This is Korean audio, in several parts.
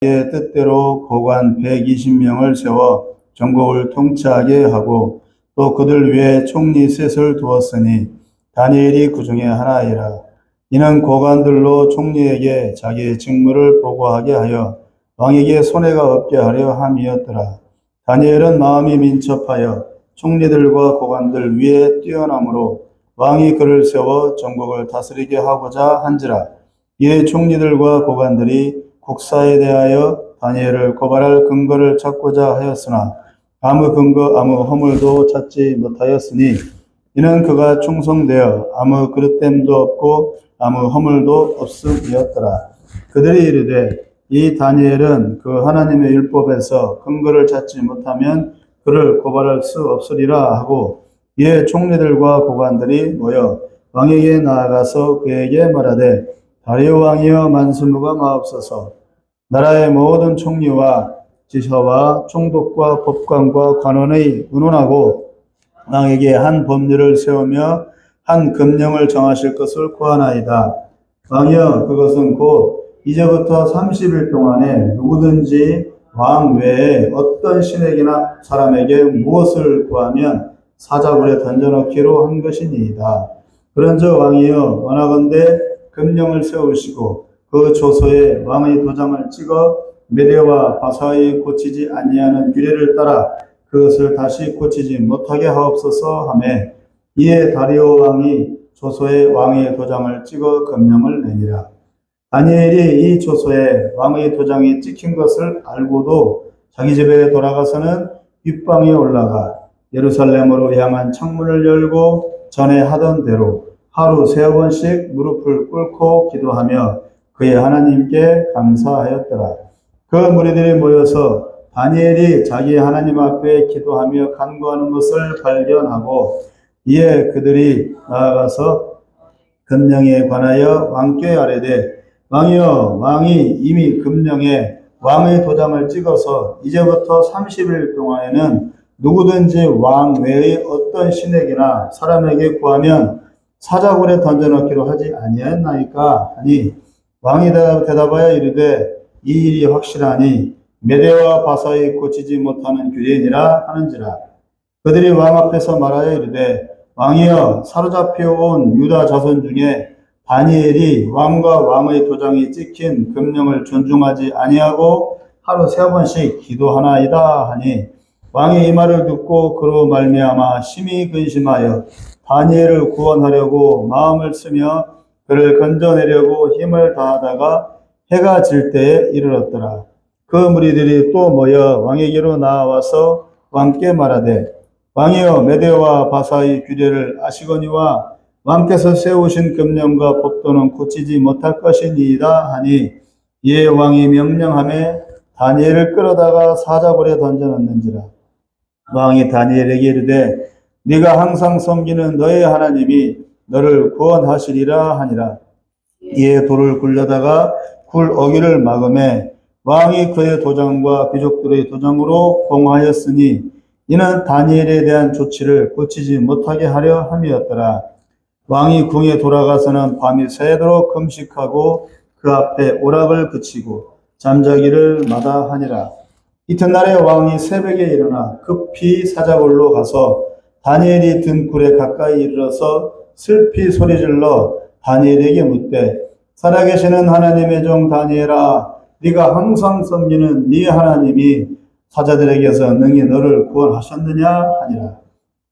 자기의 뜻대로 고관 120명을 세워 전국을 통치하게 하고 또 그들 위에 총리 셋을 두었으니 다니엘이 그 중에 하나이라. 이는 고관들로 총리에게 자기의 직무를 보고하게 하여 왕에게 손해가 없게 하려 함이었더라. 다니엘은 마음이 민첩하여 총리들과 고관들 위에 뛰어나므로 왕이 그를 세워 전국을 다스리게 하고자 한지라. 이에 총리들과 고관들이 국사에 대하여 다니엘을 고발할 근거를 찾고자 하였으나 아무 근거 아무 허물도 찾지 못하였으니 이는 그가 충성되어 아무 그릇됨도 없고 아무 허물도 없음이었더라. 그들이 이르되 이 다니엘은 그 하나님의 율법에서 근거를 찾지 못하면 그를 고발할 수 없으리라 하고, 이에 총리들과 고관들이 모여 왕에게 나아가서 그에게 말하되 다리오 왕이여 만수무강하옵소서. 나라의 모든 총리와 지사와 총독과 법관과 관원의 의논하고 왕에게 한 법률을 세우며 한 금령을 정하실 것을 구하나이다. 왕이여, 그것은 곧 이제부터 30일 동안에 누구든지 왕 외에 어떤 신에게나 사람에게 무엇을 구하면 사자굴에 던져넣기로 한 것이니이다. 그런즉 왕이여, 원하건대 금령을 세우시고 그 조서에 왕의 도장을 찍어 메대와 바사의 고치지 아니하는 규례를 따라 그것을 다시 고치지 못하게 하옵소서 하매, 이에 다리오 왕이 조서에 왕의 도장을 찍어 금령을 내니라. 다니엘이 이 조서에 왕의 도장이 찍힌 것을 알고도 자기 집에 돌아가서는 윗방에 올라가 예루살렘으로 향한 창문을 열고 전에 하던 대로 하루 3번씩 무릎을 꿇고 기도하며 그의 하나님께 감사하였더라. 그 무리들이 모여서 다니엘이 자기 하나님 앞에 기도하며 간구하는 것을 발견하고, 이에 그들이 나아가서 금령에 관하여 왕께 아뢰되 왕이여, 왕이 이미 금령에 왕의 도장을 찍어서 이제부터 30일 동안에는 누구든지 왕 외의 어떤 신에게나 사람에게 구하면 사자굴에 던져넣기로 하지 아니하였나이까 하니, 왕이 대답하여 이르되 이 일이 확실하니 메대와 바사에 고치지 못하는 규례니라 하는지라. 그들이 왕 앞에서 말하여 이르되 왕이여, 사로잡혀온 유다 자손 중에 다니엘이 왕과 왕의 도장이 찍힌 금령을 존중하지 아니하고 하루 3번씩 기도하나이다 하니, 왕이 이 말을 듣고 그로 말미암아 심히 근심하여 다니엘을 구원하려고 마음을 쓰며 그를 건져내려고 힘을 다하다가 해가 질 때에 이르렀더라. 그 무리들이 또 모여 왕에게로 나와서 왕께 말하되 왕이여, 메대와 바사의 규례를 아시거니와 왕께서 세우신 금령과 법도는 고치지 못할 것이니이다 하니, 이에 왕이 명령하매 다니엘을 끌어다가 사자굴에 던져넣는지라. 왕이 다니엘에게 이르되 네가 항상 섬기는 너의 하나님이 너를 구원하시리라 하니라. 이에 돌을 굴려다가 굴 어기를 막음에 왕이 그의 도장과 귀족들의 도장으로 공하였으니 이는 다니엘에 대한 조치를 고치지 못하게 하려 함이었더라. 왕이 궁에 돌아가서는 밤이 새도록 금식하고 그 앞에 오락을 그치고 잠자기를 마다하니라. 이튿날에 왕이 새벽에 일어나 급히 사자굴로 가서 다니엘이 든 굴에 가까이 이르러서 슬피 소리질러 다니엘에게 묻되 살아계시는 하나님의 종 다니엘아, 네가 항상 섬기는 네 하나님이 사자들에게서 능히 너를 구원하셨느냐 하니라.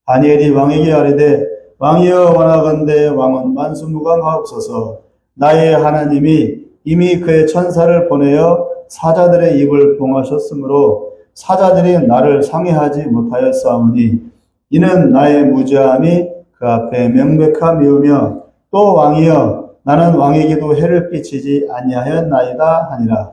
다니엘이 왕에게 아뢰되 왕이여, 원하건대 왕은 만수무강하옵소서. 나의 하나님이 이미 그의 천사를 보내어 사자들의 입을 봉하셨으므로 사자들이 나를 상해하지 못하였사오니 이는 나의 무죄함이 그 앞에 명백함이오며, 또 왕이여, 나는 왕에게도 해를 끼치지 아니하였나이다 하니라.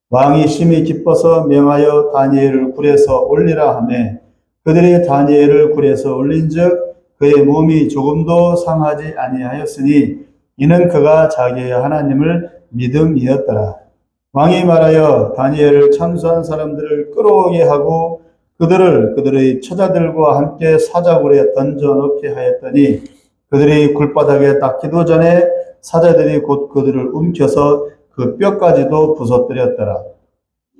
왕이 심히 기뻐서 명하여 다니엘을 굴에서 올리라 하매 그들이 다니엘을 굴에서 올린즉 그의 몸이 조금도 상하지 아니하였으니 이는 그가 자기의 하나님을 믿음이었더라. 왕이 말하여 다니엘을 참수한 사람들을 끌어오게 하고 그들을 그들의 처자들과 함께 사자굴에 던져넣게 하였더니 그들이 굴바닥에 닿기도 전에 사자들이 곧 그들을 움켜서 그 뼈까지도 부서뜨렸더라.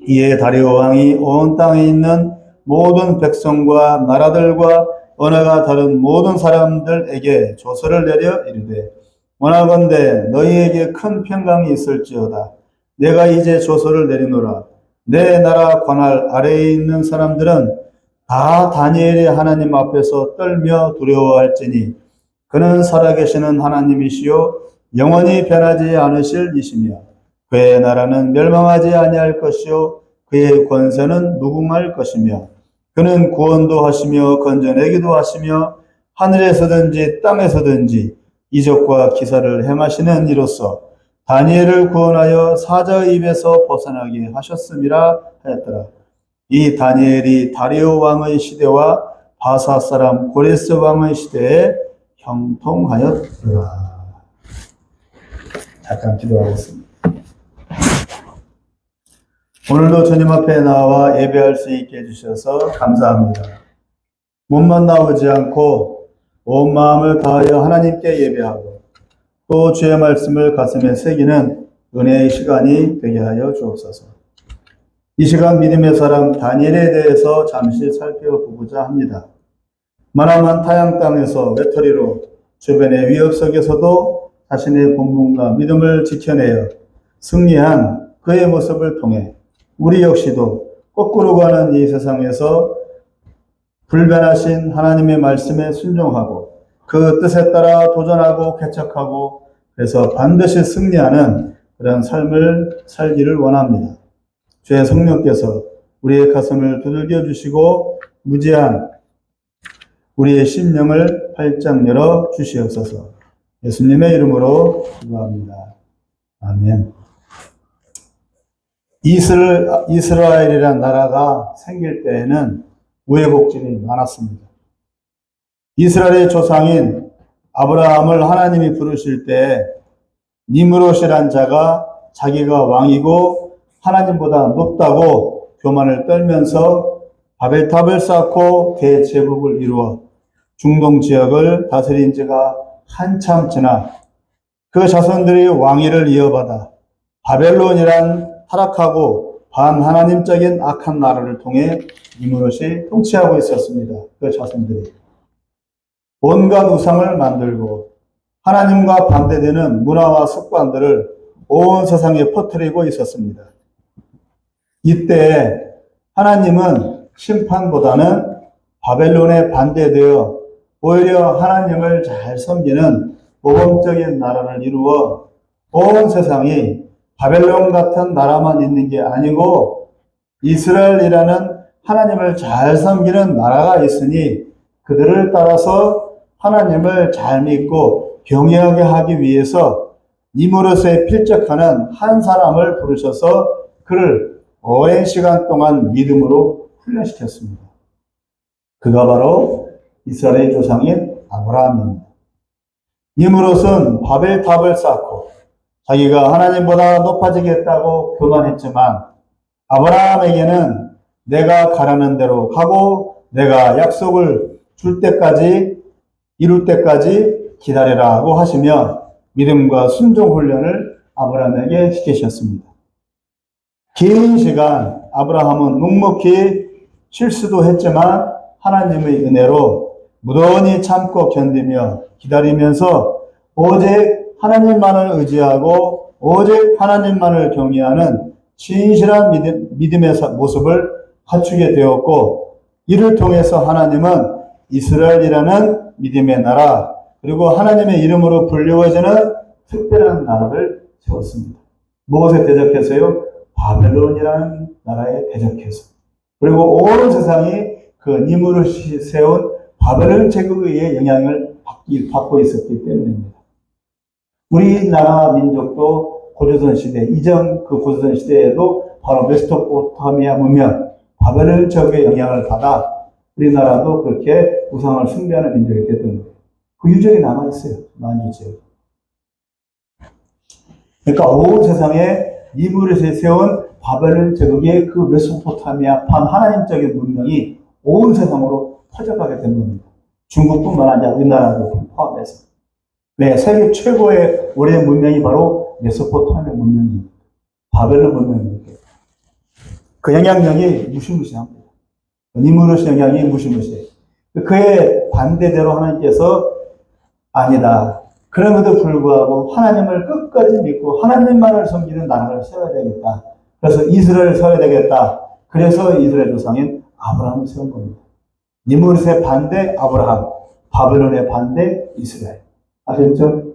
이에 다리오 왕이 온 땅에 있는 모든 백성과 나라들과 언어가 다른 모든 사람들에게 조서를 내려 이르되 원하건대 너희에게 큰 평강이 있을지어다. 내가 이제 조서를 내리노라. 내 나라 관할 아래에 있는 사람들은 다 다니엘의 하나님 앞에서 떨며 두려워할지니 그는 살아계시는 하나님이시요 영원히 변하지 않으실 이시며 그의 나라는 멸망하지 아니할 것이요 그의 권세는 무궁할 것이며 그는 구원도 하시며 건져내기도 하시며 하늘에서든지 땅에서든지 이적과 기사를 행하시는 이로써 다니엘을 구원하여 사자의 입에서 벗어나게 하셨음이라 하였더라. 이 다니엘이 다리오 왕의 시대와 바사 사람 고레스 왕의 시대에 형통하였더라. 잠깐 기도하겠습니다. 오늘도 주님 앞에 나와 예배할 수 있게 해주셔서 감사합니다. 몸만 나오지 않고 온 마음을 다하여 하나님께 예배하고 또 주의 말씀을 가슴에 새기는 은혜의 시간이 되게 하여 주옵소서. 이 시간 믿음의 사람 다니엘에 대해서 잠시 살펴보고자 합니다. 만화만 타양 땅에서 외톨이로 주변의 위협 속에서도 자신의 본분과 믿음을 지켜내어 승리한 그의 모습을 통해 우리 역시도 거꾸로 가는 이 세상에서 불변하신 하나님의 말씀에 순종하고 그 뜻에 따라 도전하고 개척하고 그래서 반드시 승리하는 그런 삶을 살기를 원합니다. 주의 성령께서 우리의 가슴을 두들겨 주시고 무지한 우리의 심령을 활짝 열어 주시옵소서. 예수님의 이름으로 기도합니다. 아멘. 이스라엘이란 나라가 생길 때에는 우여곡절이 많았습니다. 이스라엘의 조상인 아브라함을 하나님이 부르실 때 니므롯이란 자가 자기가 왕이고 하나님보다 높다고 교만을 떨면서 바벨탑을 쌓고 대제국을 이루어 중동 지역을 다스린 지가 한참 지나 그 자손들이 왕위를 이어받아 바벨론이란 타락하고 반하나님적인 악한 나라를 통해 니므롯이 통치하고 있었습니다. 그 자손들이 온갖 우상을 만들고 하나님과 반대되는 문화와 습관들을 온 세상에 퍼뜨리고 있었습니다. 이때 하나님은 심판보다는 바벨론에 반대되어 오히려 하나님을 잘 섬기는 모범적인 나라를 이루어 온 세상이 바벨론 같은 나라만 있는 게 아니고 이스라엘이라는 하나님을 잘 섬기는 나라가 있으니 그들을 따라서 하나님을 잘 믿고 경외하게 하기 위해서 니므롯에 필적하는 한 사람을 부르셔서 그를 오랜 시간 동안 믿음으로 훈련시켰습니다. 그가 바로 이스라엘의 조상인 아브라함입니다. 니므롯은 바벨탑을 쌓고 자기가 하나님보다 높아지겠다고 교만했지만 아브라함에게는 내가 가라는 대로 가고 내가 약속을 줄 때까지 이룰 때까지 기다리라고 하시며 믿음과 순종 훈련을 아브라함에게 시키셨습니다. 긴 시간 아브라함은 묵묵히 실수도 했지만 하나님의 은혜로 무던히 참고 견디며 기다리면서 오직 하나님만을 의지하고 오직 하나님만을 경외하는 진실한 믿음의 모습을 갖추게 되었고 이를 통해서 하나님은 이스라엘이라는 믿음의 나라 그리고 하나님의 이름으로 불리워지는 특별한 나라를 세웠습니다. 무엇에 대적해서요? 바벨론이라는 나라에 대적해서 그리고 온 세상이 그 니므롯이 세운 바벨론 제국의 영향을 받고 있었기 때문입니다. 우리나라 민족도 고조선 시대, 이전 그 고조선 시대에도 바로 메소포타미아 문명, 바벨론 제국의 영향을 받아 우리나라도 그렇게 우상을 숭배하는 민족이 됐던 거예요. 그 유적이 남아있어요. 만주 지역. 그러니까 온 세상에 니므롯이 세운 바벨론 제국의 그 메소포타미아 반하나님적인 문명이 온 세상으로 퍼져가게 된 겁니다. 중국뿐만 아니라 우리나라도 포함해서. 네, 세계 최고의 오랜 문명이 바로 메소포타미아 문명입니다. 바벨론 문명입니다. 그 영향력이 무시무시합니다. 니무롯의 영향이 무시무시해요. 그의 반대대로 하나님께서 아니다. 그럼에도 불구하고 하나님을 끝까지 믿고 하나님만을 섬기는 나라를 세워야 되겠다. 그래서 이스라엘을 세워야 되겠다. 그래서 이스라엘 조상인 아브라함을 세운 겁니다. 니무롯의 반대 아브라함, 바벨론의 반대 이스라엘. 아셨죠?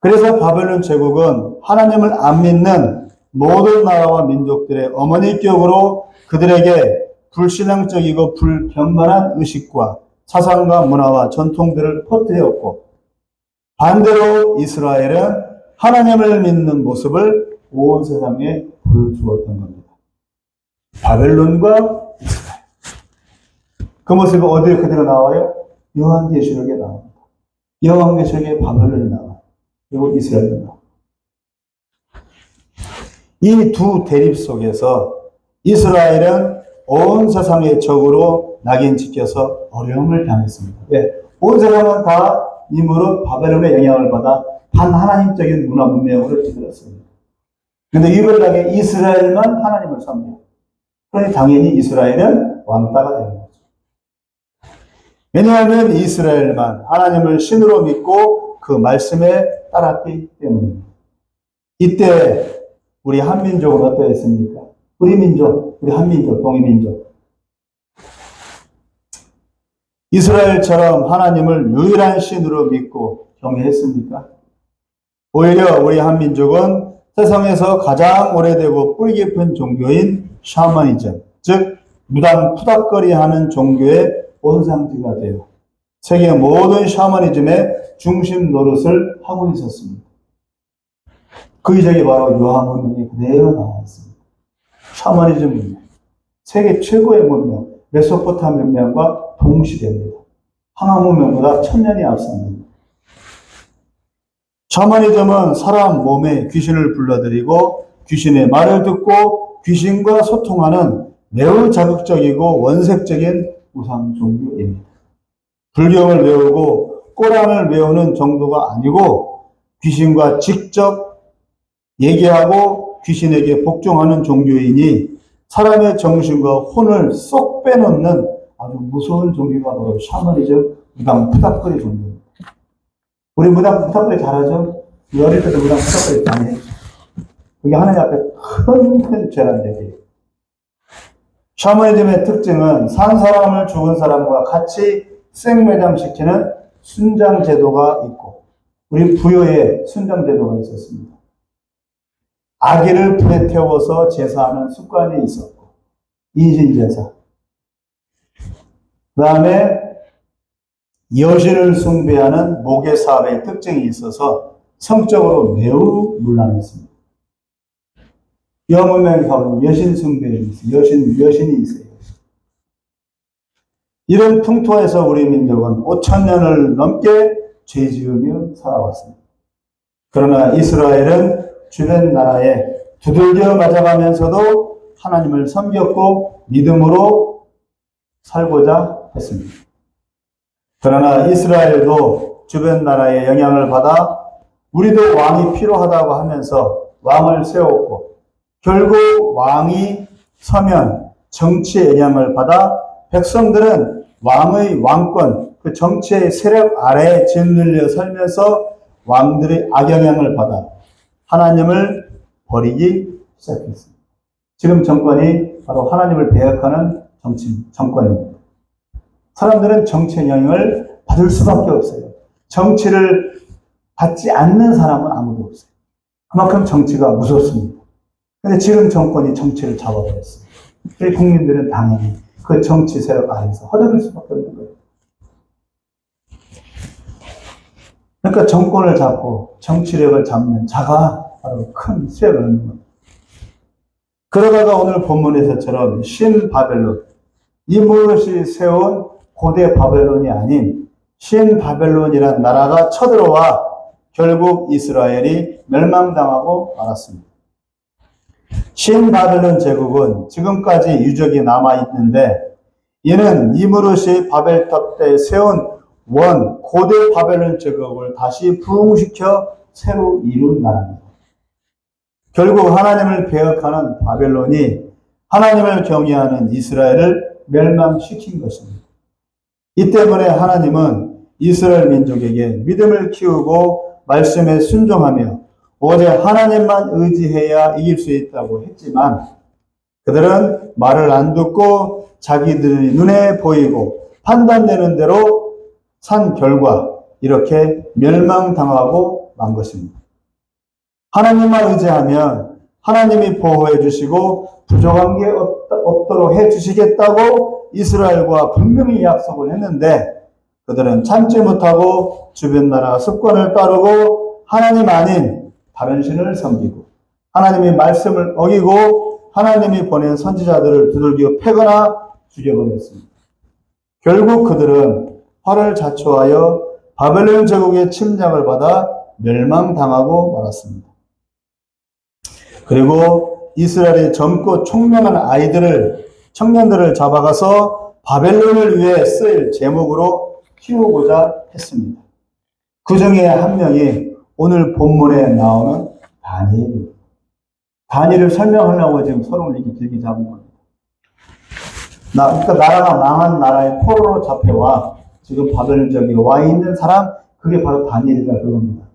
그래서 바벨론 제국은 하나님을 안 믿는 모든 나라와 민족들의 어머니 격으로 그들에게 불신앙적이고 불편만한 의식과 사상과 문화와 전통들을 퍼뜨렸고, 반대로 이스라엘은 하나님을 믿는 모습을 온 세상에 보여주었던 겁니다. 바벨론과 이스라엘. 그 모습이 어디에 그대로 나와요? 요한계시록에 나옵니다. 요한계시록에 바벨론이 나와요. 그리고 이스라엘이 나와요. 이 두 대립 속에서 이스라엘은 온 세상의 적으로 낙인 찍혀서 어려움을 당했습니다. 왜? 온 세상은 다 니무롯 바벨론의 영향을 받아 반하나님적인 문화 문명으로 찌들었습니다. 그런데 유별나게 이스라엘만 하나님을 섬겨요. 그러니 당연히 이스라엘은 왕따가 되는 거죠. 왜냐하면 이스라엘만 하나님을 신으로 믿고 그 말씀에 따랐기 때문입니다. 이때 우리 한민족은 어떠했습니까? 우리 민족, 우리 한민족, 동이민족. 이스라엘처럼 하나님을 유일한 신으로 믿고 경외했습니까? 오히려 우리 한민족은 세상에서 가장 오래되고 뿌리 깊은 종교인 샤머니즘, 즉 무당 푸닥거리하는 종교의 본상지가 되어 세계 모든 샤머니즘의 중심 노릇을 하고 있었습니다. 그 이적이 바로 요한 문명이 그대로 나와 있습니다. 샤머니즘 문명, 세계 최고의 문명, 메소포타미아 문명과 동시대입니다. 항아 문명보다 1000년이 앞섭니다. 샤머니즘은 사람 몸에 귀신을 불러들이고 귀신의 말을 듣고 귀신과 소통하는 매우 자극적이고 원색적인 우상 종교입니다. 불경을 외우고 꼬란을 외우는 정도가 아니고 귀신과 직접 얘기하고 귀신에게 복종하는 종교이니 사람의 정신과 혼을 쏙 빼놓는 아주 무서운 종교가 바로 샤머니즘, 무당 푸닥거리 종교입니다. 우리 무당 푸닥거리 잘하죠? 어릴 때도 무당 푸닥거리 많이 했죠. 그게 하나님 앞에 큰 죄란들이에요. 샤머니즘의 특징은 산 사람을 죽은 사람과 같이 생매장시키는 순장제도가 있고, 우리 부여에 순장제도가 있었습니다. 아기를 불에 태워서 제사하는 습관이 있었고, 인신제사. 그 다음에 여신을 숭배하는 모계사업의 특징이 있어서 성적으로 매우 문란했습니다. 여문명에 가보면 여신 숭배이 있어요. 여신이 있어요. 이런 풍토에서 우리 민족은 5000년을 넘게 죄 지으며 살아왔습니다. 그러나 이스라엘은 주변 나라에 두들겨 맞아가면서도 하나님을 섬겼고 믿음으로 살고자 했습니다. 그러나 이스라엘도 주변 나라의 영향을 받아 우리도 왕이 필요하다고 하면서 왕을 세웠고, 결국 왕이 서면 정치의 영향을 받아 백성들은 왕의 왕권, 그 정치의 세력 아래에 짓눌려 살면서 왕들의 악영향을 받아 하나님을 버리기 시작했습니다. 지금 정권이 바로 하나님을 배역하는 정권입니다. 사람들은 정치의 영향을 받을 수밖에 없어요. 정치를 받지 않는 사람은 아무도 없어요. 그만큼 정치가 무섭습니다. 그런데 지금 정권이 정치를 잡아버렸어요. 그래서 국민들은 당연히 그 정치 세력 아래에서 허덕일 수밖에 없는 거예요. 그러니까 정권을 잡고 정치력을 잡는 자가 바로 큰 수혜를 얻는 겁니다. 그러다가 오늘 본문에서처럼 신바벨론, 니무롯이 세운 고대 바벨론이 아닌 신바벨론이라는 나라가 쳐들어와 결국 이스라엘이 멸망당하고 말았습니다. 신바벨론 제국은 지금까지 유적이 남아있는데, 이는 니무롯이 바벨탑 때 세운 고대 바벨론 제국을 다시 부흥시켜 새로 이룬 나라입니다. 결국 하나님을 배역하는 바벨론이 하나님을 경외하는 이스라엘을 멸망시킨 것입니다. 이 때문에 하나님은 이스라엘 민족에게 믿음을 키우고 말씀에 순종하며 오직 하나님만 의지해야 이길 수 있다고 했지만 그들은 말을 안 듣고 자기들의 눈에 보이고 판단되는 대로 산 결과 이렇게 멸망당하고 만 것입니다. 하나님만 의지하면 하나님이 보호해 주시고 부족한 게 없도록 해 주시겠다고 이스라엘과 분명히 약속을 했는데 그들은 참지 못하고 주변 나라 습관을 따르고 하나님 아닌 다른 신을 섬기고 하나님의 말씀을 어기고 하나님이 보낸 선지자들을 두들겨 패거나 죽여버렸습니다. 결국 그들은 화를 자초하여 바벨론 제국의 침략을 받아 멸망당하고 말았습니다. 그리고 이스라엘이 젊고 총명한 청년들을 잡아가서 바벨론을 위해 쓰일 제목으로 키우고자 했습니다. 그 중에 한 명이 오늘 본문에 나오는 다니엘입니다. 다니엘을 설명하려고 지금 서론을 이렇게 길게 잡은 겁니다. 그러니까 나라가 망한 나라의 포로로 잡혀와 지금 바벨론 저기 와 있는 사람, 그게 바로 다니엘이다 그겁니다.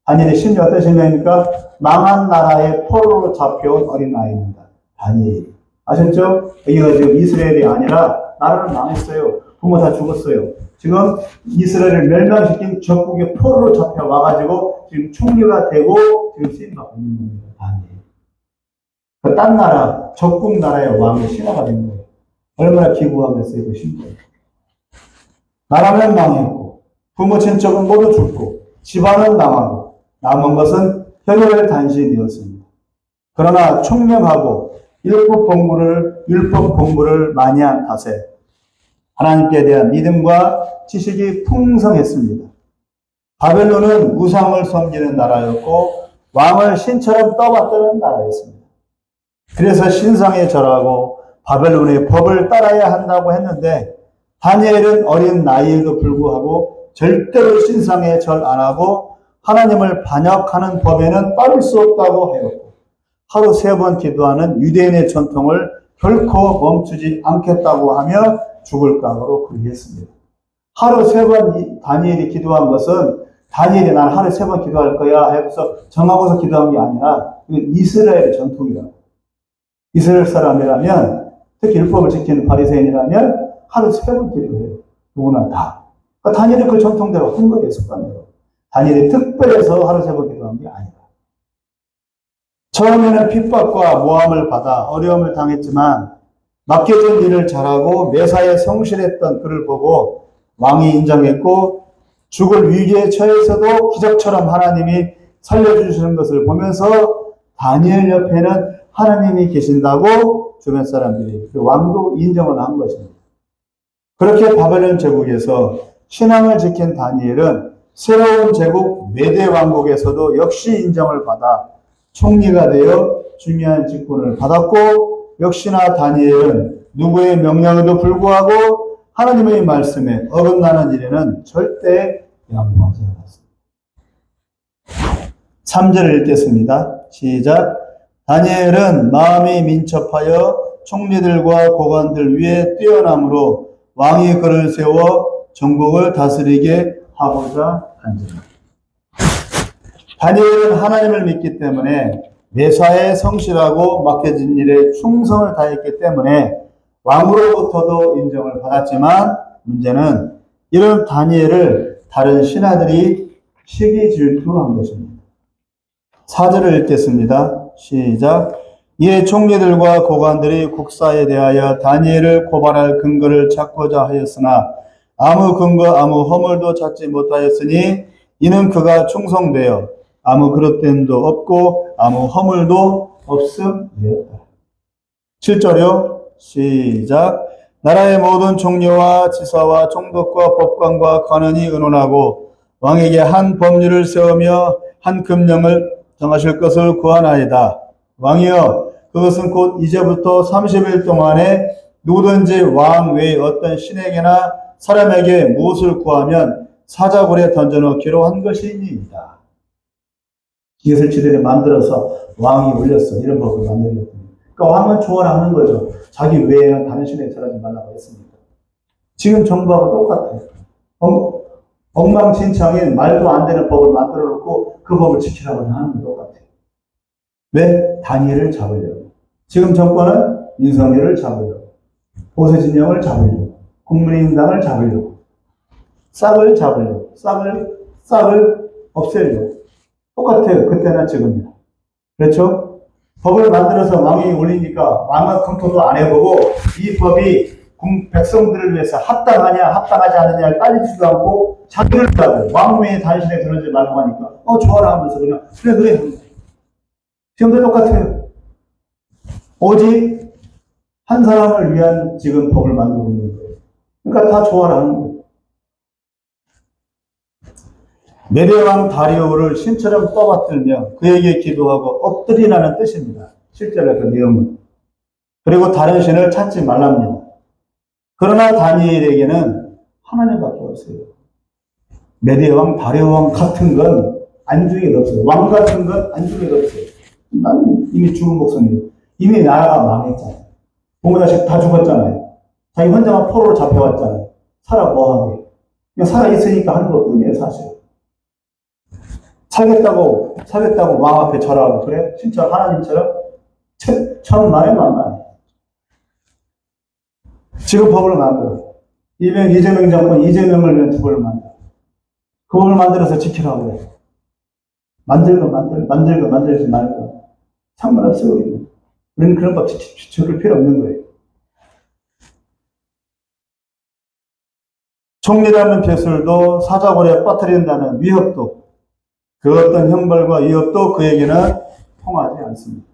다니엘의 심리 어떤 심리입니까? 망한 나라의 포로로 잡혀온 어린아이입니다. 다니엘. 아셨죠? 여기가 지금 이스라엘이 아니라 나라는 망했어요. 부모 다 죽었어요. 지금 이스라엘을 멸망시킨 적국의 포로로 잡혀와가지고 지금 총리가 되고 지금 쓰임받고 있는 겁니다. 다니엘. 딴 나라, 적국 나라의 왕의 신하가 된 거예요. 얼마나 기구하겠어요, 그 심정. 나라는 망했고, 부모 친척은 모두 죽고, 집안은 망하고, 남은 것은 혈혈 단신이었습니다. 그러나 총명하고 율법 공부를 많이 한 탓에 하나님께 대한 믿음과 지식이 풍성했습니다. 바벨론은 우상을 섬기는 나라였고 왕을 신처럼 떠받드는 나라였습니다. 그래서 신상에 절하고 바벨론의 법을 따라야 한다고 했는데 다니엘은 어린 나이에도 불구하고 절대로 신상에 절 안 하고 하나님을 반역하는 법에는 따를 수 없다고 하였고 하루 3번 기도하는 유대인의 전통을 결코 멈추지 않겠다고 하며 죽을 각오로 그리했습니다. 하루 3번 다니엘이 기도한 것은 다니엘이 난 하루 3번 기도할 거야 해서 정하고서 기도한 게 아니라 이건 이스라엘의 전통이라고. 이스라엘 사람이라면 특히 율법을 지키는 바리새인이라면 하루 3번 기도해요. 누구나 다. 그러니까 다니엘이 그 전통대로 한 거예요. 습관대로. 다니엘이 특별해서 하루 3번 기도한 게 아니다. 처음에는 핍박과 모함을 받아 어려움을 당했지만 맡겨진 일을 잘하고 매사에 성실했던 그를 보고 왕이 인정했고 죽을 위기에 처해서도 기적처럼 하나님이 살려주시는 것을 보면서 다니엘 옆에는 하나님이 계신다고 주변 사람들이 그 왕도 인정을 한 것입니다. 그렇게 바벨론 제국에서 신앙을 지킨 다니엘은 새로운 제국 메대 왕국에서도 역시 인정을 받아 총리가 되어 중요한 직분을 받았고 역시나 다니엘은 누구의 명령에도 불구하고 하나님의 말씀에 어긋나는 일에는 절대 양보하지 않았습니다. 3절을 읽겠습니다. 시작. 다니엘은 마음이 민첩하여 총리들과 고관들 위에 뛰어남으로 왕이 그를 세워 전국을 다스리게 하고자 한지라. 다니엘은 하나님을 믿기 때문에 매사에 성실하고 맡겨진 일에 충성을 다했기 때문에 왕으로부터도 인정을 받았지만 문제는 이런 다니엘을 다른 신하들이 시기 질투한 것입니다. 4절을 읽겠습니다. 시작. 이에 총리들과 고관들이 국사에 대하여 다니엘을 고발할 근거를 찾고자 하였으나 아무 근거 아무 허물도 찾지 못하였으니 이는 그가 충성되어 아무 그릇됨도 없고 아무 허물도 없음이었다. 7절이요. 시작. 나라의 모든 총리와 지사와 총독과 법관과 관원이 의논하고 왕에게 한 법률을 세우며 한 금령을 정하실 것을 구하나이다. 왕이여, 그것은 곧 이제부터 30일 동안에 누구든지 왕 외의 어떤 신에게나 사람에게 무엇을 구하면 사자굴에 던져넣기로 한 것이니이다. 이것을 지들이 만들어서 왕이 올렸어. 이런 법을 만들었거든요. 그러니까 왕은 조언하는 거죠. 자기 외에는 다른 신에 절하지 말라고 했습니다. 지금 정부하고 똑같아요. 엉망진창인 말도 안 되는 법을 만들어 놓고 그 법을 지키라고 하는 건 똑같아요. 왜? 다니엘을 잡으려고. 지금 정권은 윤석열을 잡으려고. 보수진영을 잡으려고. 국민의힘당을 잡으려고. 싹을 잡으려고. 싹을 없애려고. 똑같아요. 그때나 지금이나. 그렇죠? 법을 만들어서 왕이 올리니까 왕은 검토도 안 해보고 이 법이 백성들을 위해서 합당하냐 합당하지 않느냐를 따지지도 않고 자기를 하고 왕 외에 단신에 들어오지 말고 하니까 좋아라 하면서 그냥 그래 합니다. 지금도 똑같아요. 오직 한 사람을 위한 지금 법을 만들고 있는 거예요. 그러니까 다 좋아라 하는 거예요. 메대왕 다리오를 신처럼 떠받들며 그에게 기도하고 엎드리라는 뜻입니다. 실제로 그 내용은. 그리고 다른 신을 찾지 말랍니다. 그러나 다니엘에게는 하나님밖에 없어요. 메대왕, 다리오왕 같은 건 안중에도 없어요. 왕 같은 건 안중에도 없어요. 난 이미 죽은 목숨이에요. 이미 나라가 망했잖아요. 부모 자식 다 죽었잖아요. 자기 혼자만 포로로 잡혀왔잖아요. 살아 뭐하게. 그냥 살아있으니까 하는 것 뿐이에요, 사실. 살겠다고 왕 앞에 절하고, 그래? 진짜 하나님처럼? 천만에 만만해. 지금 법을 만들어. 이재명 정권, 이재명을 위한 법을 만들어. 그 법을 만들어서 지키라고 그래. 만들지 말고. 상관없어요. 우리는 그런 법 지킬 필요 없는 거예요. 총리라는 벼슬도 사자골에 빠뜨린다는 위협도, 그 어떤 형벌과 위협도 그에게는 통하지 않습니다.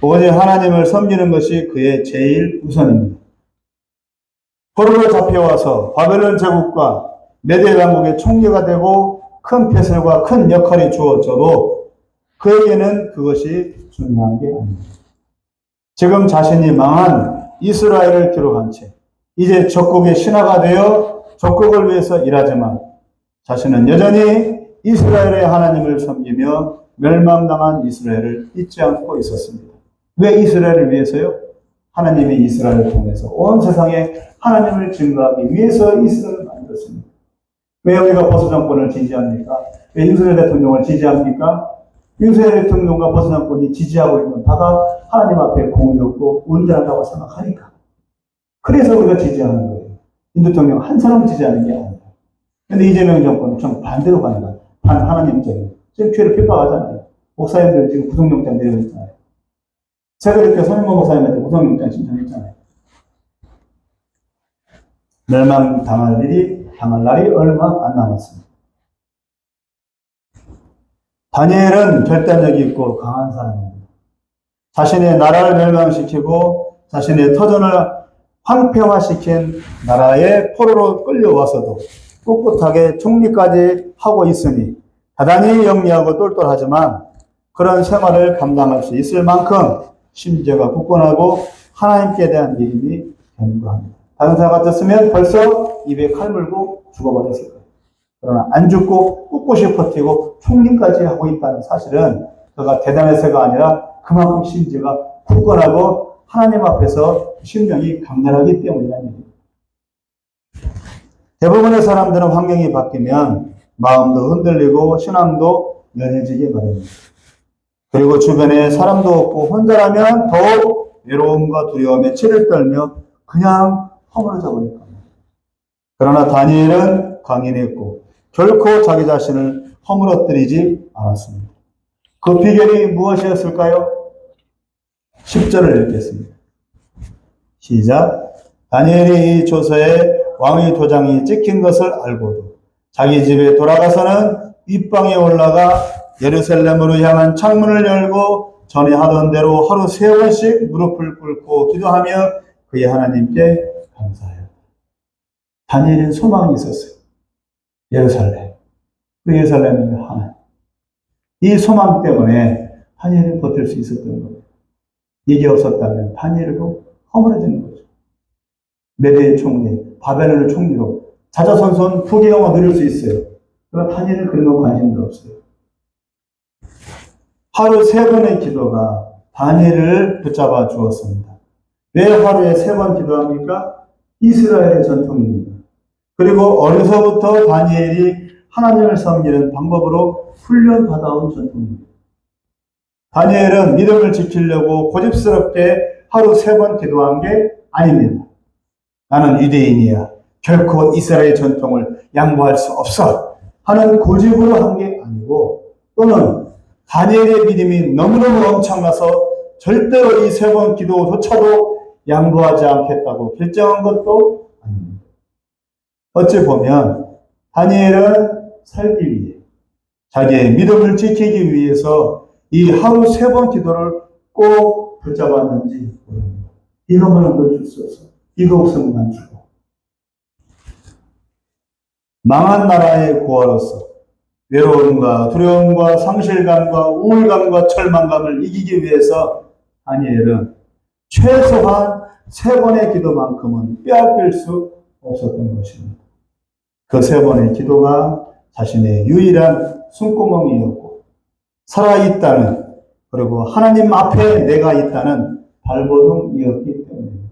오직 하나님을 섬기는 것이 그의 제일 우선입니다. 포로로 잡혀와서 바벨론 제국과 메대 왕국의 총리가 되고 큰 폐슬과 큰 역할이 주어져도 그에게는 그것이 중요한 게 아닙니다. 지금 자신이 망한 이스라엘을 기록한 채 이제 적국의 신하가 되어 적국을 위해서 일하지만 자신은 여전히 이스라엘의 하나님을 섬기며 멸망당한 이스라엘을 잊지 않고 있었습니다. 왜 이스라엘을 위해서요? 하나님이 이스라엘을 통해서 온 세상에 하나님을 증거하기 위해서 이스라엘을 만들었습니다. 왜 우리가 보수 정권을 지지합니까? 왜 윤석열 대통령을 지지합니까? 윤석열 대통령과 보수 정권이 지지하고 있는 바가 하나님 앞에 공의롭고 온전하다고 생각하니까. 그래서 우리가 지지하는 거예요. 윤 대통령 한 사람 지지하는 게 아니에요. 그런데 이재명 정권은 좀 반대로 가는 거예요. 하나님적인. 지금 죄를 핍박하잖아요. 목사님들 지금 구속영장 내려있잖아요. 제가 이렇게 손인모 목사님한테 구속영장 신청했잖아요. 멸망당할 날이 얼마 안 남았습니다. 다니엘은 결단력이 있고 강한 사람입니다. 자신의 나라를 멸망시키고 자신의 터전을 황폐화시킨 나라에 포로로 끌려와서도 꿋꿋하게 총리까지 하고 있으니 대단히 영리하고 똘똘하지만 그런 생활을 감당할 수 있을 만큼 심지어가 굳건하고 하나님께 대한 믿음이 견고합니다. 다른 사람 같았으면 벌써 입에 칼 물고 죽어버렸을 거예요. 그러나 안 죽고 꿋꿋이 버티고 총리까지 하고 있다는 사실은 그가 대단해서가 아니라 그만큼 심지어가 굳건하고 하나님 앞에서 신명이 강렬하기 때문이라는 얘기입니다. 대부분의 사람들은 환경이 바뀌면 마음도 흔들리고 신앙도 연해지게 마련입니다. 그리고 주변에 사람도 없고 혼자라면 더욱 외로움과 두려움에 치를 떨며 그냥 허물어져 버릴 겁니다. 그러나 다니엘은 강인했고 결코 자기 자신을 허물어뜨리지 않았습니다. 그 비결이 무엇이었을까요? 10절을 읽겠습니다. 시작. 다니엘이 이 조서에 왕의 도장이 찍힌 것을 알고도 자기 집에 돌아가서는 윗방에 올라가 예루살렘으로 향한 창문을 열고 전에 하던 대로 하루 3번씩 무릎을 꿇고 기도하며 그의 하나님께 감사해요. 다니엘은 소망이 있었어요. 예루살렘. 그 예루살렘이 하나님. 이 소망 때문에 다니엘은 버틸 수 있었던 거예요. 이게 없었다면 다니엘도 허물어지는 거죠. 메대의 총리, 바벨론의 총리로 자자손손 부귀영화 누릴 수 있어요. 그러나 다니엘은 그런 거 관심도 없어요. 하루 3번의 기도가 다니엘을 붙잡아 주었습니다. 왜 하루에 3번 기도합니까? 이스라엘의 전통입니다. 그리고 어려서부터 다니엘이 하나님을 섬기는 방법으로 훈련받아온 전통입니다. 다니엘은 믿음을 지키려고 고집스럽게 하루 3번 기도한 게 아닙니다. 나는 유대인이야. 결코 이스라엘 전통을 양보할 수 없어. 하는 고집으로 한 게 아니고, 또는 다니엘의 믿음이 너무너무 엄청나서 절대로 이 3번 기도조차도 양보하지 않겠다고 결정한 것도 아닙니다. 어찌 보면 다니엘은 살기 위해, 자기의 믿음을 지키기 위해서 이 하루 3번 기도를 꼭 붙잡았는지 모릅니다. 이것만 넣어줄 수 없어. 이거 없으면 죽어. 망한 나라의 고아로서 외로움과 두려움과 상실감과 우울감과 절망감을 이기기 위해서 다니엘은 최소한 3번의 기도만큼은 빼앗길 수 없었던 것입니다. 그 3번의 기도가 자신의 유일한 숨구멍이었고, 살아있다는, 그리고 하나님 앞에 내가 있다는 발버둥이었기 때문입니다.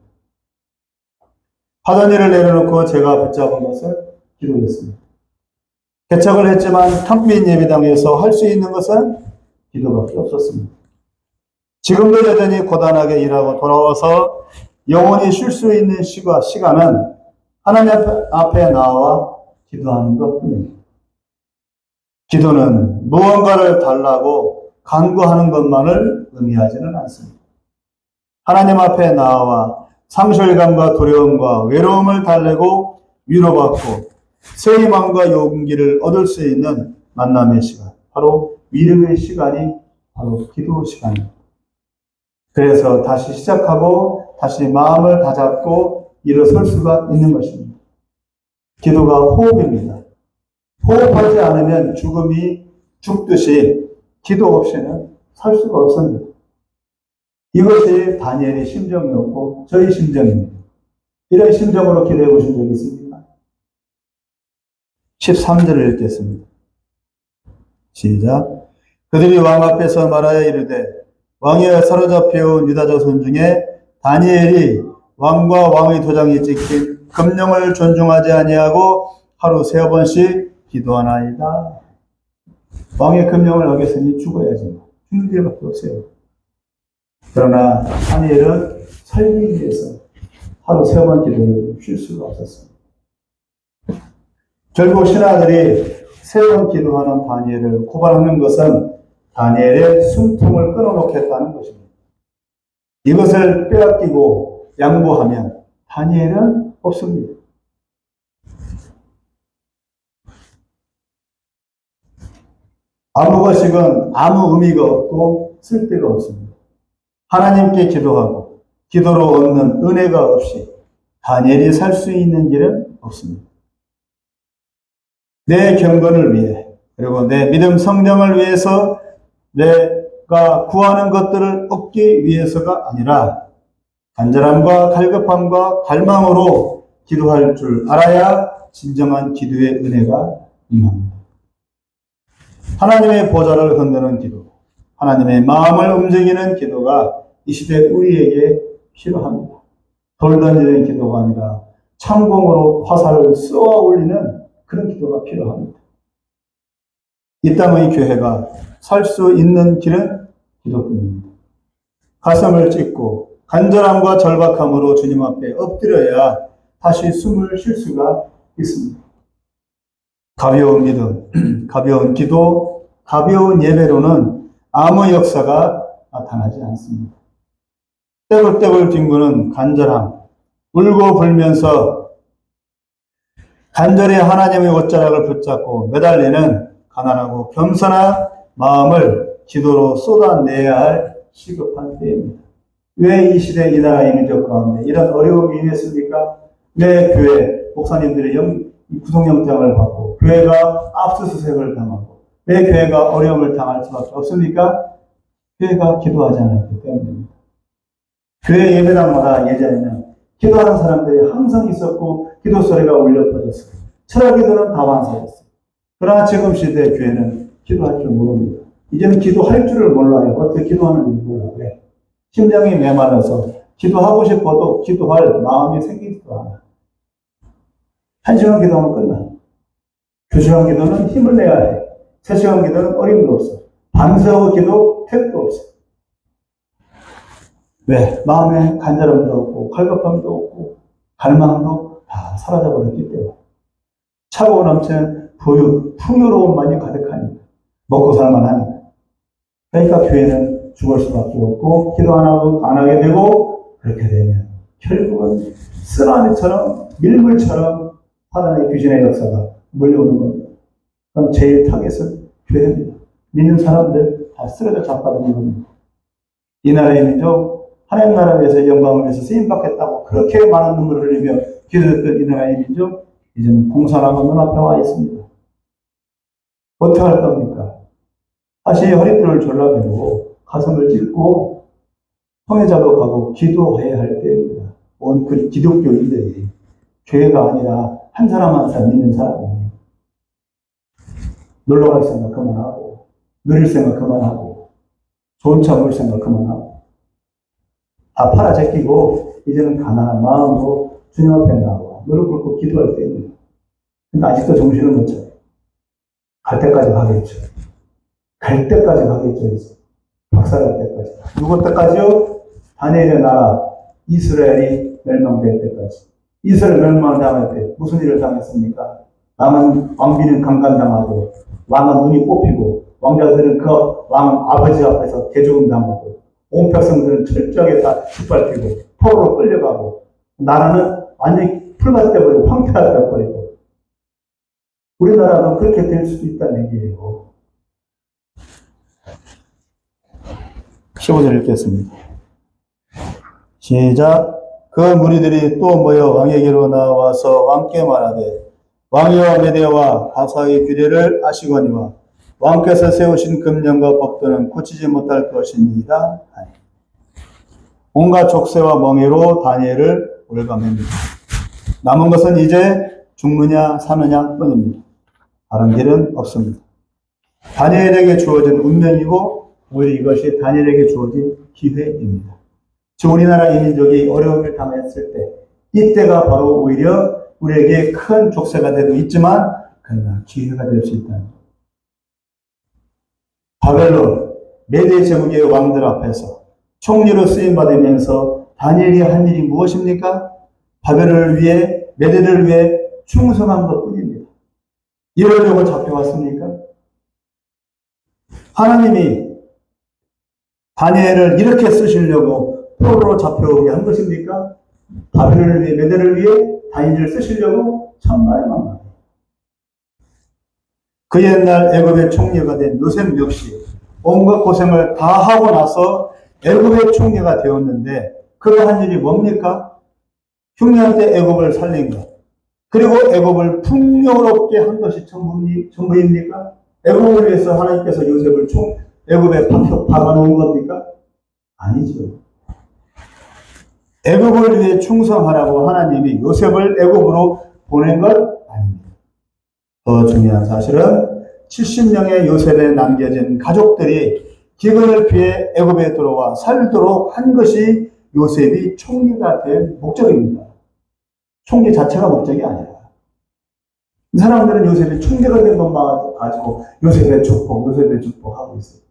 하던 일을 내려놓고 제가 붙잡은 것은 기도였습니다. 개척을 했지만 탕민 예배당에서 할 수 있는 것은 기도밖에 없었습니다. 지금도 여전히 고단하게 일하고 돌아와서 영원히 쉴 수 있는 시간은 하나님 앞에 나와 기도하는 것뿐입니다. 기도는 무언가를 달라고 간구하는 것만을 의미하지는 않습니다. 하나님 앞에 나와 상실감과 두려움과 외로움을 달래고 위로받고 새 희망과 용기를 얻을 수 있는 만남의 시간, 바로 믿음의 시간이 바로 기도 시간입니다. 그래서 다시 시작하고 다시 마음을 다잡고 일어설 수가 있는 것입니다. 기도가 호흡입니다. 호흡하지 않으면 죽듯이 기도 없이는 살 수가 없습니다. 이것이 다니엘의 심정이었고 저희 심정입니다. 이런 심정으로 기도해 보신 적이 있습니까? 13절을 읽겠습니다. 시작. 그들이 왕 앞에서 말하여 이르되 왕에 사로잡혀온 유다 자손 중에 다니엘이 왕과 왕의 도장이 찍힌 금령을 존중하지 아니하고 하루 3번씩 기도하나이다. 왕의 금령을 어겼으니 죽어야지. 죽는 길밖에 없어요. 그러나 다니엘은 살기 위해서 하루 3번 기도를 쉴 수가 없었습니다. 결국 신하들이 3번 기도하는 다니엘을 고발하는 것은 다니엘의 숨통을 끊어놓겠다는 것입니다. 이것을 빼앗기고 양보하면 다니엘은 없습니다. 아무 것이건 아무 의미가 없고 쓸데가 없습니다. 하나님께 기도하고 기도로 얻는 은혜가 없이 다니엘이 살 수 있는 길은 없습니다. 내 경건을 위해, 그리고 내 믿음 성장을 위해서 내가 구하는 것들을 얻기 위해서가 아니라 간절함과 갈급함과 갈망으로 기도할 줄 알아야 진정한 기도의 은혜가 임합니다. 하나님의 보좌를 흔드는 기도, 하나님의 마음을 움직이는 기도가 이 시대 우리에게 필요합니다. 돌 던지는 기도가 아니라 창공으로 화살을 쏘아 올리는 그런 기도가 필요합니다. 이 땅의 교회가 살 수 있는 길은 기도뿐입니다. 가슴을 찢고 간절함과 절박함으로 주님 앞에 엎드려야 다시 숨을 쉴 수가 있습니다. 가벼운 믿음, 가벼운 기도, 가벼운 예배로는 아무 역사가 나타나지 않습니다. 떼굴떼굴 뒹구는 간절함, 울고 불면서 간절히 하나님의 옷자락을 붙잡고 매달리는 가난하고 겸손한 마음을 기도로 쏟아내야 할 시급한 때입니다. 왜 이 시대 이 나라의 민족 가운데 이런 어려움이 있겠습니까? 왜 교회 목사님들이 구속영장을 받고 교회가 압수수색을 당하고 왜 교회가 어려움을 당할 수밖에 없습니까? 교회가 기도하지 않았기 때문입니다. 교회 예배당마다 예전에는 기도하는 사람들이 항상 있었고 기도 소리가 울려 퍼졌어요. 철학 기도는 다반사였어요. 그러나 지금 시대 교회는 기도할 줄 모릅니다. 이제는 기도할 줄을 몰라요. 어떻게 기도하는지 몰라요. 왜? 심장이 메말라서 기도하고 싶어도 기도할 마음이 생기지도 않아. 1시간 기도하면 끝나. 2시간 기도는 힘을 내야 해. 3시간 기도는 어림도 없어. 밤새워 기도 택도 없어. 왜? 마음에 간절함도 없고 갈급함도 없고 갈망도 다 사라져버렸기 때문에. 차고 넘치는 풍요로움만이 가득하니까. 먹고 살만하니까. 그러니까 교회는 죽을 수밖에 없고 기도 안 하게 되고, 그렇게 되면 결국은 쓰나미처럼 밀물처럼 사단의 귀신의 역사가 몰려오는 겁니다. 그럼 제일 타겟은 교회입니다. 믿는 사람들 다 쓰러져 자빠지는 겁니다. 이 나라의 민족, 하나님 나라 위해서 영광을 위해서 쓰임받겠다고 그렇게 많은 눈물을 흘리며 기도했던 이 나라의 민족, 이제는 공산화가 눈앞에 와 있습니다. 어떻게 할 겁니까? 다시 허리띠를 졸라매고 가슴을 찢고 통회자도 가고 기도해야 할 때입니다. 온 기독교인들이 교회가 아니라 한 사람 한 사람 믿는 사람이 놀러갈 생각 그만하고 누릴 생각 그만하고 좋은 차 볼 생각 그만하고 다 팔아 제끼고 이제는 가난한 마음으로 주님 앞에 나와 무릎 꿇고 기도할 때입니다. 근데 아직도 정신을 못 차려요. 갈 때까지 가겠죠. 갈 때까지 가겠죠. 박살날 때까지. 누구 때까지요? 다니엘의 나라 이스라엘이 멸망될 때까지. 이스라엘 멸망당할 때 무슨 일을 당했습니까? 남은 왕비는 강간당하고 왕은 눈이 뽑히고 왕자들은 그 왕 아버지 앞에서 개죽음 당하고 온 백성들은 철저하게 다 짓밟히고 포로로 끌려가고 나라는 완전히 풀밭 돼버리고 황폐화 돼버리고 우리나라도 그렇게 될 수도 있다는 얘기예요. 15절 읽겠습니다. 시작. 그 무리들이 또 모여 왕에게로 나와서 왕께 말하되 왕이와 메대와 하사의 규례를 아시거니와 왕께서 세우신 금령과 법도는 고치지 못할 것입니다. 온갖 족쇄와 멍에로 다니엘을 올감합니다. 남은 것은 이제 죽느냐 사느냐 뿐입니다. 다른 길은 없습니다. 다니엘에게 주어진 운명이고 오히려 이것이 다니엘에게 주어진 기회입니다. 즉 우리나라 이민족이 어려움을 당했을 때 이때가 바로 오히려 우리에게 큰 족쇄가 되고 있지만 그러나 기회가 될 수 있다는 것. 바벨론 메대 제국의 왕들 앞에서 총리로 쓰임받으면서 다니엘이 한 일이 무엇입니까? 바벨론을 위해 메대를 위해 충성한 것뿐입니다. 이러려고 잡혀왔습니까? 하나님이 다니엘을 이렇게 쓰시려고 포로로 잡혀오게 한 것입니까? 바벨론을 위해 메대를 위해 다니엘을 쓰시려고 천만의 만만. 그 옛날 애굽의 총리가 된 요셉 역시 온갖 고생을 다 하고 나서 애굽의 총리가 되었는데 그가 한 일이 뭡니까? 흉년때 애굽을 살린 것. 그리고 애굽을 풍요롭게 한 것이 전부입니까? 애굽을 위해서 하나님께서 요셉을 애굽에 박아놓은 겁니까? 아니죠. 애굽을 위해 충성하라고 하나님이 요셉을 애굽으로 보낸 것 아닙니다. 더 중요한 사실은 70명의 요셉에 남겨진 가족들이 기근을 피해 애굽에 들어와 살도록 한 것이 요셉이 총리가 된 목적입니다. 총리 자체가 목적이 아니라. 이 사람들은 요셉이 총리가 된 것만 가지고 요셉의 축복 하고 있어요.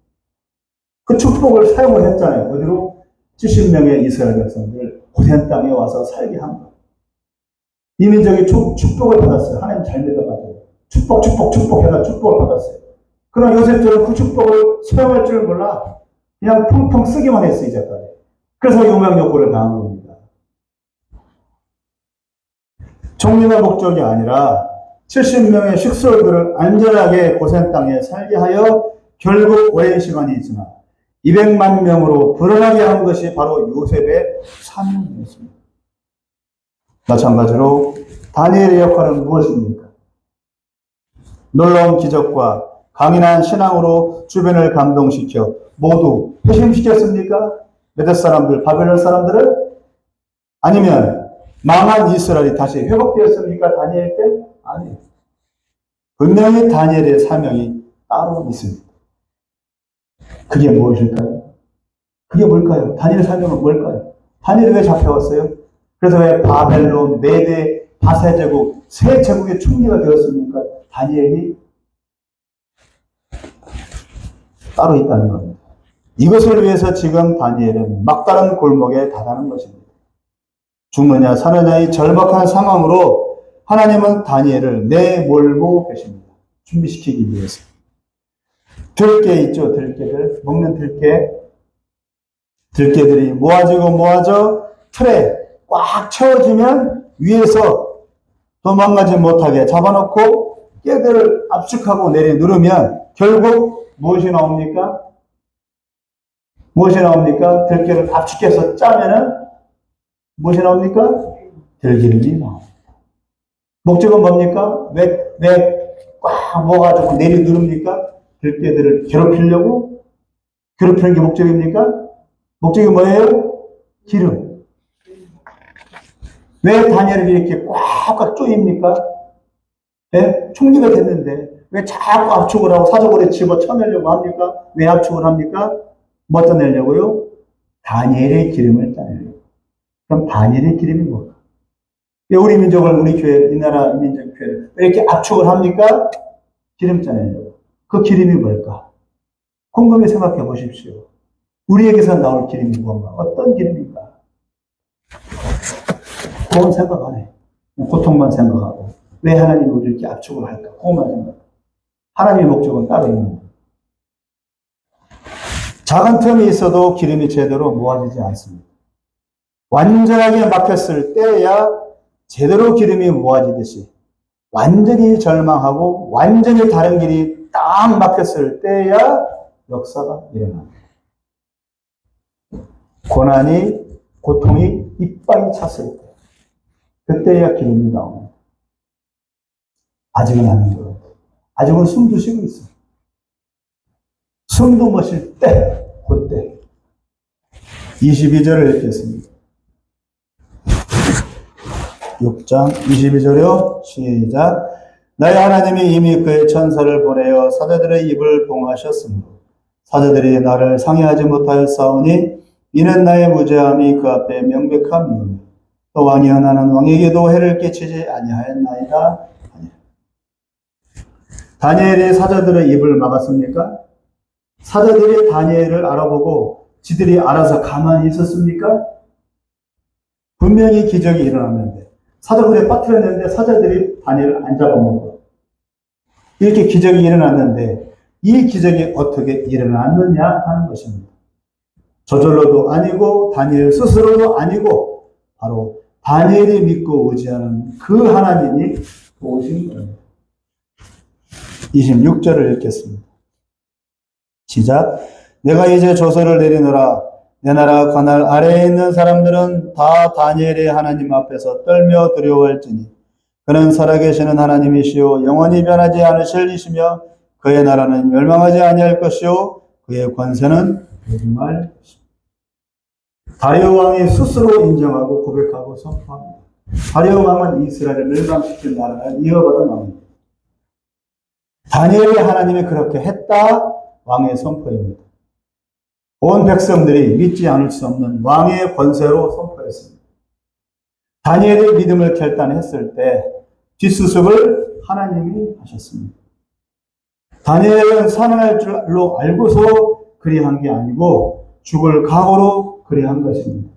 그 축복을 사용을 했잖아요. 어디로? 70명의 이스라엘 백성들 고센 땅에 와서 살게 한 거예요. 이 민족이 축복을 받았어요. 하나님 잘 믿어가지고. 축복 해서 축복을 받았어요. 그러나 요셉처럼 그 축복을 사용할 줄 몰라. 그냥 펑펑 쓰기만 했어요, 이제까지. 그래서 용맹욕구를 당한 겁니다. 총리가 목적이 아니라 70명의 식솔들을 안전하게 고센 땅에 살게 하여 결국 오랜 시간이 지나 200만 명으로 불어나게 한 것이 바로 요셉의 사명이었습니다. 마찬가지로 다니엘의 역할은 무엇입니까? 놀라운 기적과 강인한 신앙으로 주변을 감동시켜 모두 회심시켰습니까? 메대 사람들, 바벨론 사람들을? 아니면 망한 이스라엘이 다시 회복되었습니까? 다니엘 때? 아니에요. 분명히 다니엘의 사명이 따로 있습니다. 그게 무엇일까요? 그게 뭘까요? 다니엘 설명은 뭘까요? 다니엘이 왜 잡혀왔어요? 그래서 왜 바벨론, 메대, 바세제국, 세 제국의 총리가 되었습니까? 다니엘이 따로 있다는 겁니다. 이것을 위해서 지금 다니엘은 막다른 골목에 다다는 것입니다. 죽느냐 사느냐의 절박한 상황으로 하나님은 다니엘을 내몰고 계십니다. 준비시키기 위해서. 들깨 있죠, 들깨들. 먹는 들깨. 들깨들이 모아져 틀에 꽉 채워지면 위에서 도망가지 못하게 잡아놓고 깨들을 압축하고 누르면 결국 무엇이 나옵니까? 무엇이 나옵니까? 들깨를 압축해서 짜면은 무엇이 나옵니까? 들기름이 나옵니다. 목적은 뭡니까? 왜 꽉 모아가지고 누릅니까? 들깨들을 괴롭히려고? 괴롭히는 게 목적입니까? 목적이 뭐예요? 기름. 왜 다니엘을 이렇게 꽉꽉 쪼입니까? 네? 총리가 됐는데 왜 자꾸 압축을 하고 사족으로 집어쳐내려고 합니까? 왜 압축을 합니까? 뭐 짜내려고요? 다니엘의 기름을 짜내려고. 그럼 다니엘의 기름이 뭘까? 왜 우리 민족을, 우리 교회, 이 나라 민족 교회를 왜 이렇게 압축을 합니까? 기름 짜내려고. 그 기름이 뭘까? 곰곰이 생각해 보십시오. 우리에게서 나올 기름이 뭔가? 어떤 기름인가? 그건 생각 안 해. 고통만 생각하고. 왜 하나님이 우리를 이렇게 압축을 할까? 그것만 생각해. 하나님의 목적은 따로 있는 거예요. 작은 틈이 있어도 기름이 제대로 모아지지 않습니다. 완전하게 막혔을 때야 제대로 기름이 모아지듯이 완전히 절망하고 완전히 다른 길이 딱 막혔을 때야 역사가 일어납니다. 고난이, 고통이 이빨이 찼을 때 그때야 기름이 나옵니다. 아직은 아닌 것 같아요. 아직은 숨도 쉬고 있어요. 숨도 못 쉴 때, 그때 22절을 읽겠습니다. 6장 22절이요. 시작. 나의 하나님이 이미 그의 천사를 보내어 사자들의 입을 봉하셨으므로 사자들이 나를 상해하지 못하였사오니 이는 나의 무죄함이 그 앞에 명백함이오며 또 왕이여 나는 왕에게도 해를 끼치지 아니하였나이다. 다니엘이 사자들의 입을 막았습니까? 사자들이 다니엘을 알아보고 지들이 알아서 가만히 있었습니까? 분명히 기적이 일어났는데 사자굴에 빠뜨렸는데 사자들이 다니엘을 안 잡아먹어. 이렇게 기적이 일어났는데 이 기적이 어떻게 일어났느냐 하는 것입니다. 저절로도 아니고 다니엘 스스로도 아니고 바로 다니엘이 믿고 의지하는 그 하나님이 도우신 겁니다. 26절을 읽겠습니다. 시작. 내가 이제 조서를 내리노라. 내 나라 관할 아래에 있는 사람들은 다 다니엘의 하나님 앞에서 떨며 두려워할지니 그는 살아계시는 하나님이시요 영원히 변하지 않으실 이시며 그의 나라는 멸망하지 아니할 것이요 그의 권세는 무궁할 것입니다. 다리오 왕이 스스로 인정하고 고백하고 선포합니다. 다리오 왕은 이스라엘을 멸망시킨 나라를 이어받아 나옵니다. 다니엘의 하나님이 그렇게 했다. 왕의 선포입니다. 온 백성들이 믿지 않을 수 없는 왕의 권세로 선포했습니다. 다니엘의 믿음을 결단했을 때 뒷수습을 하나님이 하셨습니다. 다니엘은 살아날 줄로 알고서 그리한 게 아니고 죽을 각오로 그리한 것입니다.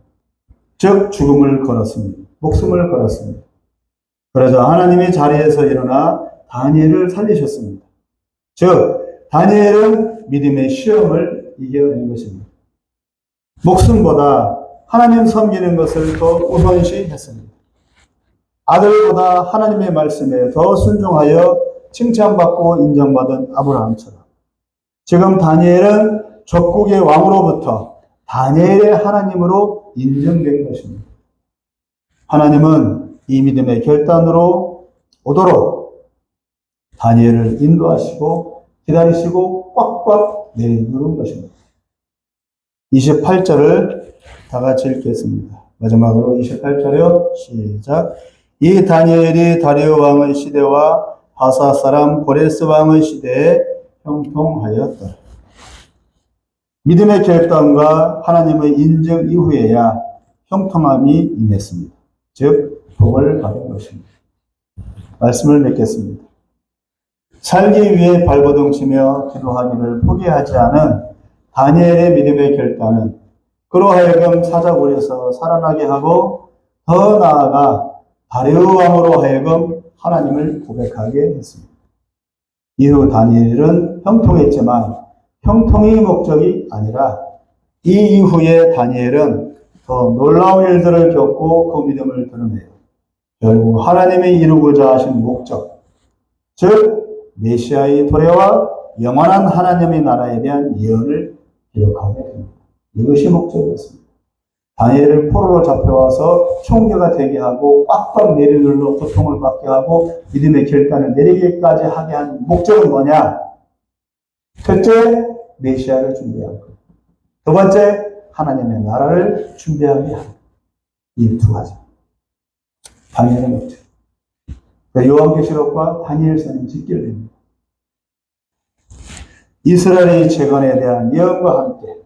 즉 죽음을 걸었습니다. 목숨을 걸었습니다. 그러자 하나님이 자리에서 일어나 다니엘을 살리셨습니다. 즉 다니엘은 믿음의 시험을 이겨낸 것입니다. 목숨보다 하나님 섬기는 것을 더 우선시했습니다. 아들보다 하나님의 말씀에 더 순종하여 칭찬받고 인정받은 아브라함처럼 지금 다니엘은 적국의 왕으로부터 다니엘의 하나님으로 인정된 것입니다. 하나님은 이 믿음의 결단으로 오도록 다니엘을 인도하시고 기다리시고 꽉꽉 내누른 것입니다. 28절을 다 같이 읽겠습니다. 마지막으로 28절이요. 시작. 이 다니엘이 다리오 왕의 시대와 바사 사람 고레스 왕의 시대에 형통하였더라. 믿음의 결단과 하나님의 인정 이후에야 형통함이 임했습니다. 즉 복을 받은 것입니다. 말씀을 맺겠습니다. 살기 위해 발버둥치며 기도하기를 포기하지 않은 다니엘의 믿음의 결단은 그로 하여금 사자굴에서 살아나게 하고 더 나아가 다리우 왕으로 하여금 하나님을 고백하게 했습니다. 이후 다니엘은 형통했지만 형통이 목적이 아니라 이 이후에 다니엘은 더 놀라운 일들을 겪고 그 믿음을 드러내요. 결국 하나님이 이루고자 하신 목적, 즉 메시아의 도래와 영원한 하나님의 나라에 대한 예언을 기록하게 됩니다. 이것이 목적이었습니다. 다니엘을 포로로 잡혀와서 총리가 되게 하고 꽉꽉 내리눌러 고통을 받게 하고 믿음의 결단을 내리기까지 하게 한 목적은 뭐냐? 첫째, 메시아를 준비하고, 두 번째, 하나님의 나라를 준비하게 하고, 이 두 가지. 다니엘의 목적. 요한계시록과 다니엘서는 직결됩니다. 이스라엘의 재건에 대한 예언과 함께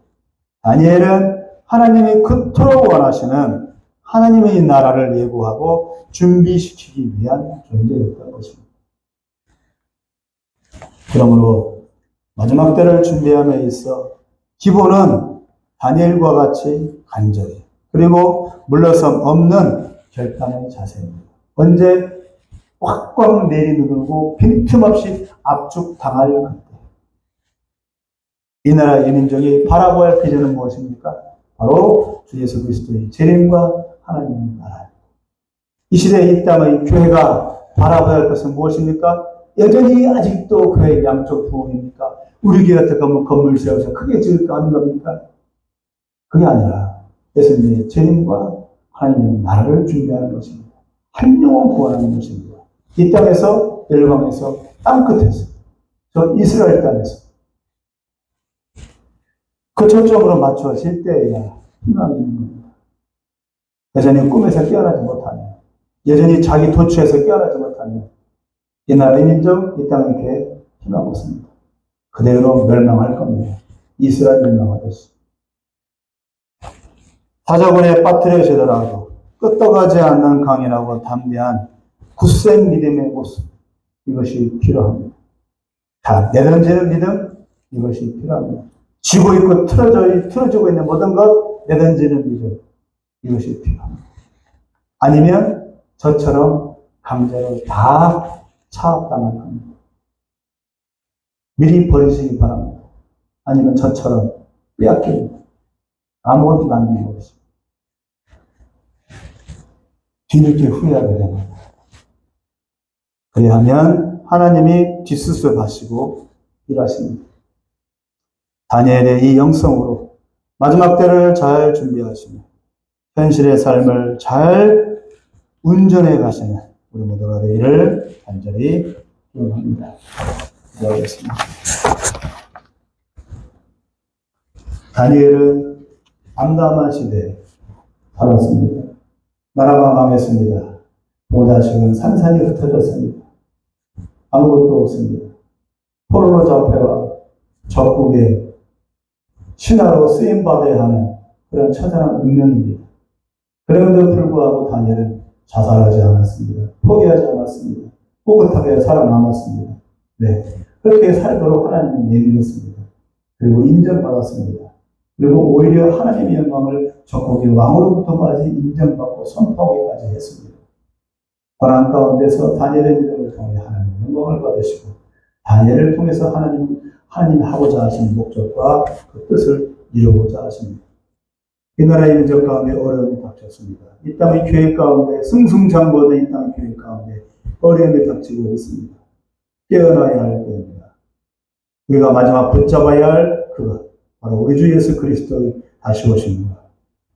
다니엘은 하나님이 그토록 원하시는 하나님의 나라를 예고하고 준비시키기 위한 존재였던 것입니다. 그러므로 마지막 때를 준비함에 있어 기본은 다니엘과 같이 간절히 그리고 물러섬 없는 결단의 자세입니다. 언제 꽉꽉 내리누르고 빈틈없이 압축당할 그때 이 나라 이 민족이 바라보아야 할 비전은 무엇입니까? 바로 주 예수 그리스도의 재림과 하나님의 나라. 이 시대에 이 땅의 교회가 바라봐야 할 것은 무엇입니까? 여전히 아직도 교회 양쪽 부흥입니까? 우리 교회 같은 경우는 건물 세워서 크게 지을까 하는 겁니까? 그게 아니라 예수님의 재림과 하나님의 나라를 준비하는 것입니다. 한 영혼 구원하는 것입니다. 이 땅에서, 열방에서, 땅끝에서, 저 이스라엘 땅에서 그 초점으로 맞춰질 때에야 희망이 있는 겁니다. 여전히 꿈에서 깨어나지 못하며, 여전히 자기 도취에서 깨어나지 못하며, 이 나라의 민족, 이 땅의 교회 희망 없습니다. 그대로 멸망할 겁니다. 이스라엘 멸망하듯이. 사자굴에 빠뜨려지더라도 끄떡하지 않는 강이라고 담대한 굳센 믿음의 모습, 이것이 필요합니다. 다 내던지는 믿음, 이것이 필요합니다. 쥐고 있고 틀어지고 있는 모든 것 내던지는 믿음, 이것이 필요합니다. 아니면 저처럼 강제로 다 차압당할 겁니다. 미리 버리시기 바랍니다. 아니면 저처럼 빼앗깁니다. 아무것도 남기고 없이. 뒤늦게 후회하게 됩니다. 그리하면 하나님이 뒷수습하시고 일하십니다. 다니엘의 이 영성으로 마지막 때를 잘 준비하시며 현실의 삶을 잘 운전해 가시는 우리 모두가 되기를 간절히 기원합니다. 기도하겠습니다. 다니엘은 암담한 시대에 살았습니다. 나라가 망했습니다. 부자식은 산산이 흩어졌습니다. 아무것도 없습니다. 포로로 잡혀와 적국에 신하로 쓰임받아야 하는 그런 처절한 운명입니다. 그럼에도 불구하고 다니엘은 자살하지 않았습니다. 포기하지 않았습니다. 꿋꿋하게 살아남았습니다. 네, 그렇게 살도록 하나님은 내밀었습니다. 그리고 인정받았습니다. 그리고 오히려 하나님의 영광을 적국의 왕으로부터까지 인정받고 선포하기까지 했습니다. 고난 가운데서 다니엘의 믿음을 통해 하나님의 영광을 받으시고 다니엘을 통해서 하나님이 하고자 하신 목적과 그 뜻을 이루고자 하십니다. 이 나라의 민족 가운데 어려움이 닥쳤습니다. 이 땅의 교회 가운데 승승장구하던 이 땅의 교회 가운데 어려움이 닥치고 있습니다. 깨어나야 할 때입니다. 우리가 마지막 붙잡아야 할 그것, 바로 우리 주 예수 그리스도의 다시 오십니다.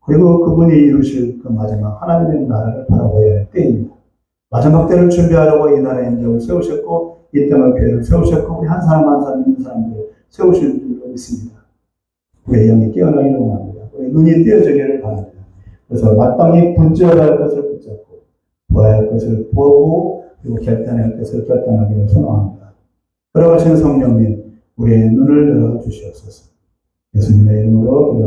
그리고 그분이 이루실 그 마지막 하나님의 나라를 바라봐야 할 때입니다. 마지막 때를 준비하려고 이 나라의 인정을 세우셨고 이 땅의 교회를 세우셨고 우리 한 사람 한 사람 있는 사람들을 세우실 줄로 믿습니다. 우리의 영이 깨어나기를 원합니다. 우리 눈이 띄어지기를 바랍니다. 그래서 마땅히 붙잡아야 할 것을 붙잡고 보아야 할 것을 보고 그리고 결단해야 할 것을 결단하기를 소망합니다. 그러하신 성령님 우리의 눈을 열어 주시옵소서. 예수님의 이름으로 기도합니다.